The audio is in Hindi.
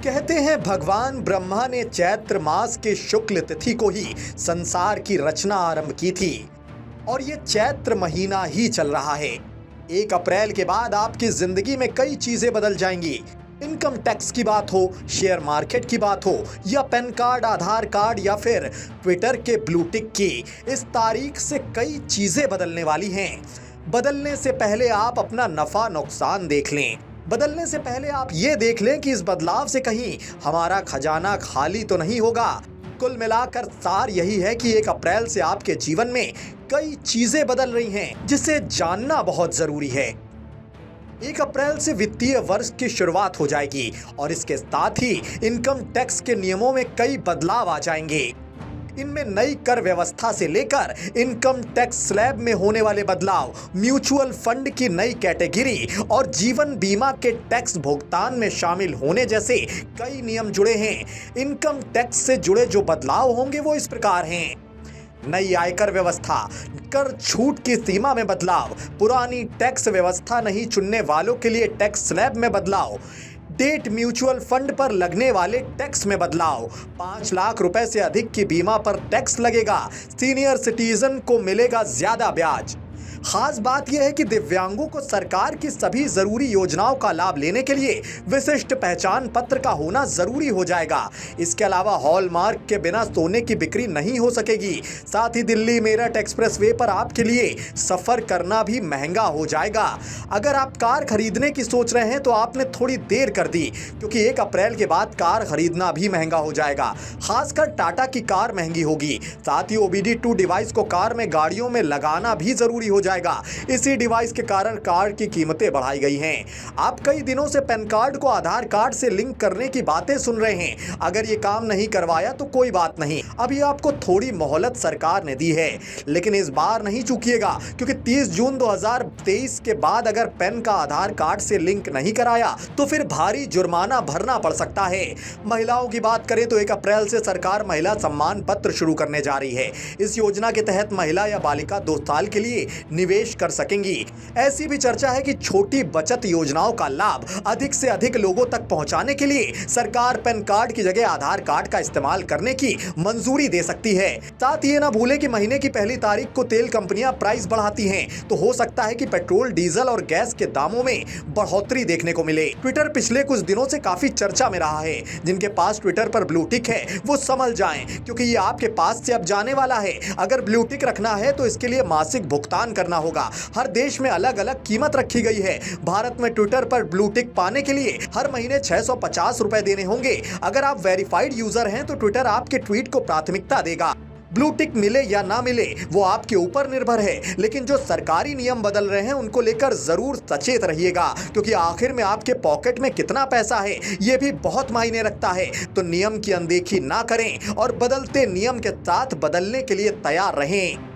कहते हैं भगवान ब्रह्मा ने चैत्र मास के शुक्ल तिथि को ही संसार की रचना आरंभ की थी और ये चैत्र महीना ही चल रहा है। 1 अप्रैल के बाद आपकी जिंदगी में कई चीजें बदल जाएंगी। इनकम टैक्स की बात हो, शेयर मार्केट की बात हो या पैन कार्ड, आधार कार्ड या फिर ट्विटर के ब्लू टिक की, इस तारीख से कई चीजें बदलने वाली हैं। बदलने से पहले आप अपना नफा नुकसान देख लें। बदलने से पहले आप ये देख लें कि इस बदलाव से कहीं हमारा खजाना खाली तो नहीं होगा। कुल मिलाकर सार यही है कि 1 अप्रैल से आपके जीवन में कई चीजें बदल रही हैं, जिसे जानना बहुत जरूरी है। 1 अप्रैल से वित्तीय वर्ष की शुरुआत हो जाएगी और इसके साथ ही इनकम टैक्स के नियमों में कई बदलाव आ जाएंगे। इनमें नई कर व्यवस्था से लेकर इनकम टैक्स स्लैब में होने वाले बदलाव, म्यूचुअल फंड की नई कैटेगरी और जीवन बीमा के टैक्स भुगतान में शामिल होने जैसे कई नियम जुड़े हैं। इनकम टैक्स से जुड़े जो बदलाव होंगे वो इस प्रकार हैं। नई आयकर व्यवस्था, कर छूट की सीमा में बदलाव, पुरानी टैक्स व्यवस्था नहीं चुनने वालों के लिए टैक्स स्लैब में बदलाव, डेट म्यूचुअल फंड पर लगने वाले टैक्स में बदलाव, 5 लाख रुपए से अधिक की बीमा पर टैक्स लगेगा, सीनियर सिटीजन को मिलेगा ज्यादा ब्याज। खास बात यह है कि दिव्यांगों को सरकार की सभी जरूरी योजनाओं का लाभ लेने के लिए विशिष्ट पहचान पत्र का होना जरूरी हो जाएगा। इसके अलावा हॉलमार्क के बिना सोने की बिक्री नहीं हो सकेगी। साथ ही दिल्ली मेरठ एक्सप्रेसवे पर आपके लिए सफर करना भी महंगा हो जाएगा। अगर आप कार खरीदने की सोच रहे हैं तो आपने थोड़ी देर कर दी, क्योंकि 1 अप्रैल के बाद कार खरीदना भी महंगा हो जाएगा। खासकर टाटा की कार महंगी होगी। साथ ही OBD2 डिवाइस को कार में, गाड़ियों में लगाना भी जरूरी हो जाएगा। इसी डिवाइस के कारण कार की कीमतें बढ़ाई गई हैं। आप कई दिनों से पैन कार्ड को आधार कार्ड से लिंक करने की बातें सुन रहे हैं। अगर ये काम नहीं करवाया तो कोई बात नहीं, अभी आपको थोड़ी मोहलत सरकार ने दी है, लेकिन इस बार नहीं चूकिएगा, क्योंकि 30 जून 2023 के बाद अगर पैन का आधार कार्ड से लिंक नहीं कराया तो फिर भारी जुर्माना भरना पड़ सकता है। महिलाओं की बात करें तो 1 अप्रैल से सरकार महिला सम्मान पत्र शुरू करने जा रही है। इस योजना के तहत महिला या बालिका 2 साल के लिए निवेश कर सकेंगी। ऐसी भी चर्चा है कि छोटी बचत योजनाओं का लाभ अधिक से अधिक लोगों तक पहुंचाने के लिए सरकार पैन कार्ड की जगह आधार कार्ड का इस्तेमाल करने की मंजूरी दे सकती है। साथ ही ना भूलें कि महीने की पहली तारीख को तेल कंपनियां प्राइस बढ़ाती हैं, तो हो सकता है कि पेट्रोल, डीजल और गैस के दामों में बढ़ोतरी देखने को मिले। ट्विटर पिछले कुछ दिनों से काफी चर्चा में रहा है। जिनके पास ट्विटर पर ब्लू टिक है वो संभल जाएं, क्योंकि ये आपके पास से अब जाने वाला है। अगर ब्लू टिक रखना है तो इसके लिए मासिक भुगतान करना होगा। हर देश में अलग अलग कीमत रखी गई है। भारत में ट्विटर पर ब्लू टिक पाने के लिए हर महीने 650 रुपए देने होंगे। अगर आप वेरीफाइड यूजर हैं तो ट्विटर आपके ट्वीट को प्राथमिकता देगा। ब्लू टिक मिले या ना मिले वो आपके ऊपर निर्भर है, लेकिन जो सरकारी नियम बदल रहे हैं उनको लेकर जरूर सचेत रहिएगा, क्योंकि आखिर में आपके पॉकेट में कितना पैसा है ये भी बहुत मायने रखता है। तो नियम की अनदेखी ना करें और बदलते नियम के साथ बदलने के लिए तैयार रहें।